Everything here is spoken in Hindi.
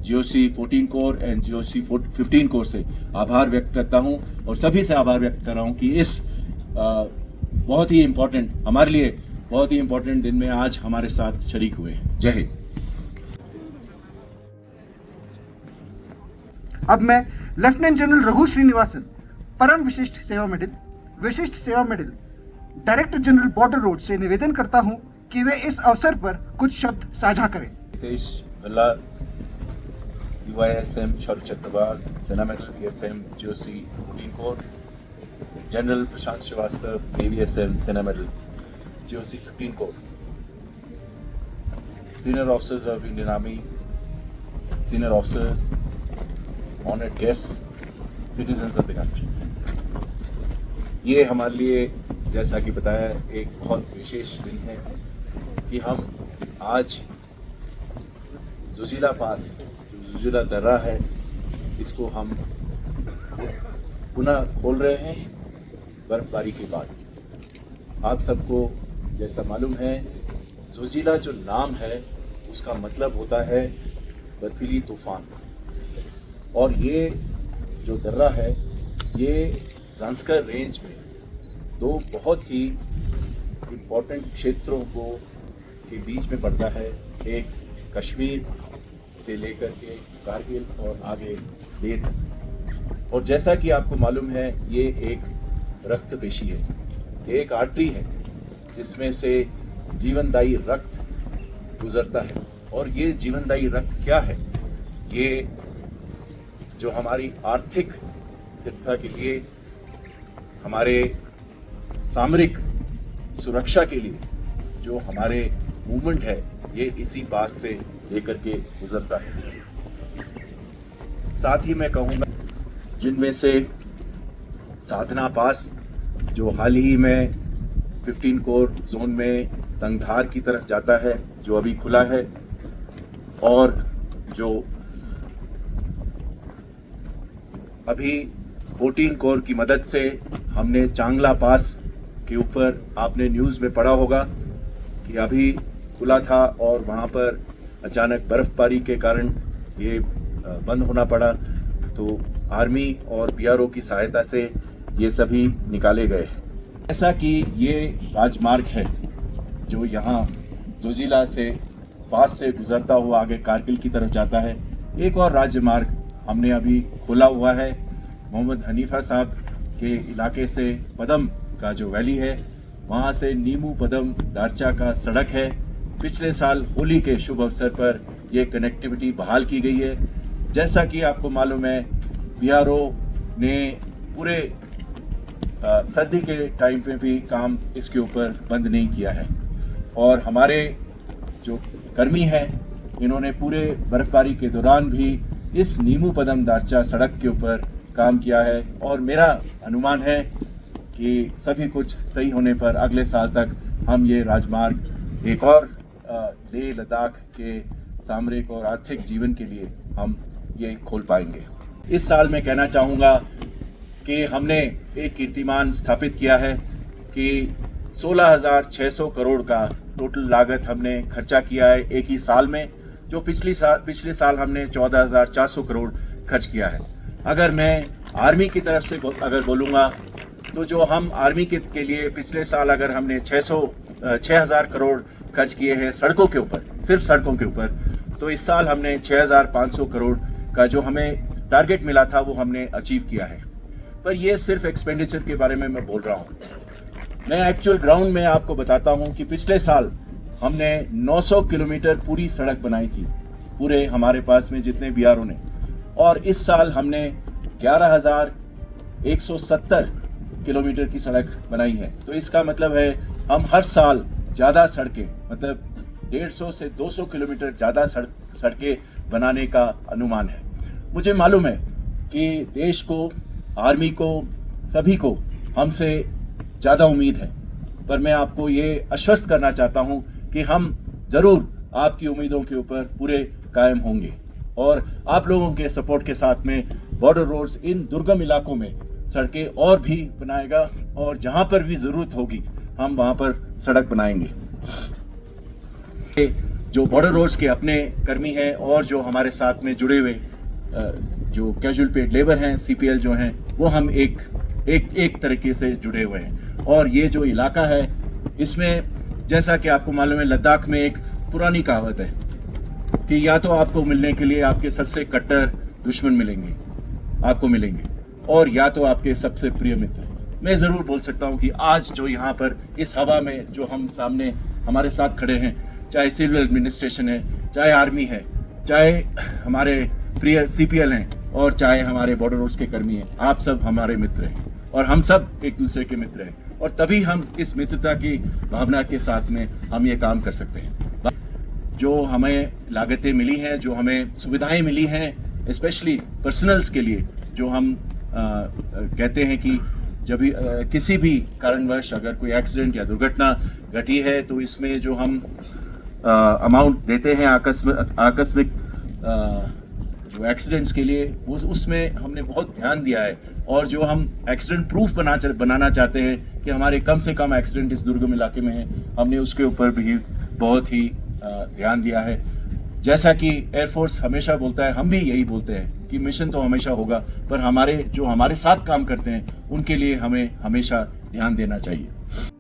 GOC 14 core and GOC 15 core से आभार व्यक्त करता हूं और सभी से आभार व्यक्त कर रहा हूं कि इस बहुत ही इम्पोर्टेंट, हमारे लिए बहुत ही इम्पोर्टेंट दिन में आज हमारे साथ शरीक हुए। जय हिंद। अब मैं लेफ्टिनेंट जनरल रघु श्रीनिवासन, परम विशिष्ट सेवा medal, director general border road से निवेदन करता हूं कि वे इस अवसर पर कुछ शब्द साझा करें। हितेश भल्ला, UISM शौर्य चक्रवाल, Sena medal BSM GOC 14 corps, general Prashant Srivastava, AVSM Sena medal GOC 15 corps, senior officers of Indian Army, senior officers, honoured guest, citizens of the country. ये हमारे लिए, जैसा कि बताया, एक बहुत विशेष दिन है कि हम आज जोजिला पास, जोजिला दर्रा है, इसको हम पुनः खोल रहे हैं बर्फबारी के बाद। आप सबको जैसा मालूम है, जोजिला जो नाम है उसका मतलब होता है बर्फीली तूफान, और ये जो दर्रा है ये ज़ांस्कर रेंज में दो बहुत ही इम्पोर्टेंट क्षेत्रों के बीच में पड़ता है। एक कश्मीर से लेकर के कारगिल और आगे लेह तक। और जैसा कि आपको मालूम है, ये एक रक्त पेशी है, ये एक आर्टरी है जिसमें से जीवनदायी रक्त गुजरता है। और ये जीवनदायी रक्त क्या है? ये जो हमारी आर्थिक स्थिरता के लिए, हमारे सामरिक सुरक्षा के लिए जो हमारे मूवमेंट है, ये इसी बात से लेकर के गुजरता है। साथ ही मैं कहूँगा, जिनमें से साधना पास जो हाल ही में 15 कोर जोन में तंगधार की तरफ जाता है, जो अभी खुला है, और जो अभी 14 कोर की मदद से हमने चांगला पास के ऊपर, आपने न्यूज़ में पढ़ा होगा कि अभी खुला था और वहाँ पर अचानक बर्फबारी के कारण ये बंद होना पड़ा। तो आर्मी और BRO की सहायता से ये सभी निकाले गए। ऐसा कि ये राजमार्ग है जो यहाँ जोजिला से पास से गुजरता हुआ आगे कारगिल की तरफ जाता है। एक और राजमार्ग हमने अभी खोला हुआ है, मोहम्मद हनीफा साहब के इलाके से पदम का जो वैली है, वहाँ से नीमू पदम दारचा का सड़क है। पिछले साल होली के शुभ अवसर पर ये कनेक्टिविटी बहाल की गई है। जैसा कि आपको मालूम है, BRO ने पूरे सर्दी के टाइम पे भी काम इसके ऊपर बंद नहीं किया है, और हमारे जो कर्मी हैं, इन्होंने पूरे बर्फबारी के दौरान भी इस नीमू पदम दारचा सड़क के ऊपर काम किया है। और मेरा अनुमान है कि सभी कुछ सही होने पर अगले साल तक हम ये राजमार्ग एक और लेह लद्दाख के सामरिक और आर्थिक जीवन के लिए हम ये खोल पाएंगे। इस साल मैं कहना चाहूँगा कि हमने एक कीर्तिमान स्थापित किया है कि 16,600 करोड़ का टोटल लागत हमने खर्चा किया है एक ही साल में, जो पिछले साल हमने 14,400 करोड़ खर्च किया है। अगर मैं आर्मी की तरफ से अगर बोलूँगा, तो जो हम आर्मी के लिए पिछले साल अगर हमने 6,000 करोड़ खर्च किए हैं सड़कों के ऊपर, सिर्फ सड़कों के ऊपर, तो इस साल हमने 6,500 करोड़ का जो हमें टारगेट मिला था वो हमने अचीव किया है। पर ये सिर्फ एक्सपेंडिचर के बारे में मैं बोल रहा हूँ। मैं एक्चुअल ग्राउंड में आपको बताता हूँ कि पिछले साल हमने 900 किलोमीटर पूरी सड़क बनाई थी, पूरे हमारे पास में जितने BRO ने, और इस साल हमने 11,170 किलोमीटर की सड़क बनाई है। तो इसका मतलब है हम हर साल ज़्यादा सड़कें, मतलब 150 से 200 किलोमीटर ज़्यादा सड़कें बनाने का अनुमान है। मुझे मालूम है कि देश को, आर्मी को, सभी को हमसे ज़्यादा उम्मीद है, पर मैं आपको ये आश्वस्त करना चाहता हूँ कि हम ज़रूर आपकी उम्मीदों के ऊपर पूरे कायम होंगे, और आप लोगों के सपोर्ट के साथ में बॉर्डर रोड्स इन दुर्गम इलाकों में सड़कें और भी बनाएगा, और जहाँ पर भी ज़रूरत होगी हम वहाँ पर सड़क बनाएंगे। जो बॉर्डर रोड्स के अपने कर्मी हैं और जो हमारे साथ में जुड़े हुए जो कैजुअल पेड लेबर हैं, CPL जो हैं, वो हम एक तरीके से जुड़े हुए हैं। और ये जो इलाका है, इसमें जैसा कि आपको मालूम है, लद्दाख में एक पुरानी कहावत है कि या तो आपको मिलने के लिए आपके सबसे कट्टर दुश्मन मिलेंगे और या तो आपके सबसे प्रिय मित्र। मैं ज़रूर बोल सकता हूँ कि आज जो यहाँ पर इस हवा में जो हम सामने हमारे साथ खड़े हैं, चाहे सिविल एडमिनिस्ट्रेशन है, चाहे आर्मी है, चाहे हमारे प्रिय CPL हैं और चाहे हमारे बॉर्डर रोड्स के कर्मी हैं, आप सब हमारे मित्र हैं और हम सब एक दूसरे के मित्र हैं और तभी हम इस मित्रता की भावना के साथ में हम ये काम कर सकते हैं। जो हमें लागतें मिली हैं, जो हमें सुविधाएं मिली हैं, स्पेशली पर्सनल्स के लिए, जो हम कहते हैं कि जब भी किसी भी कारणवश अगर कोई एक्सीडेंट या दुर्घटना घटी है तो इसमें जो हम अमाउंट देते हैं आकस्मिक जो एक्सीडेंट्स के लिए, उसमें हमने बहुत ध्यान दिया है। और जो हम एक्सीडेंट प्रूफ बनाना चाहते हैं कि हमारे कम से कम एक्सीडेंट इस दुर्गम इलाके में है, हमने उसके ऊपर भी बहुत ही ध्यान दिया है। जैसा कि एयरफोर्स हमेशा बोलता है, हम भी यही बोलते हैं कि मिशन तो हमेशा होगा, पर हमारे साथ काम करते हैं उनके लिए हमें हमेशा ध्यान देना चाहिए।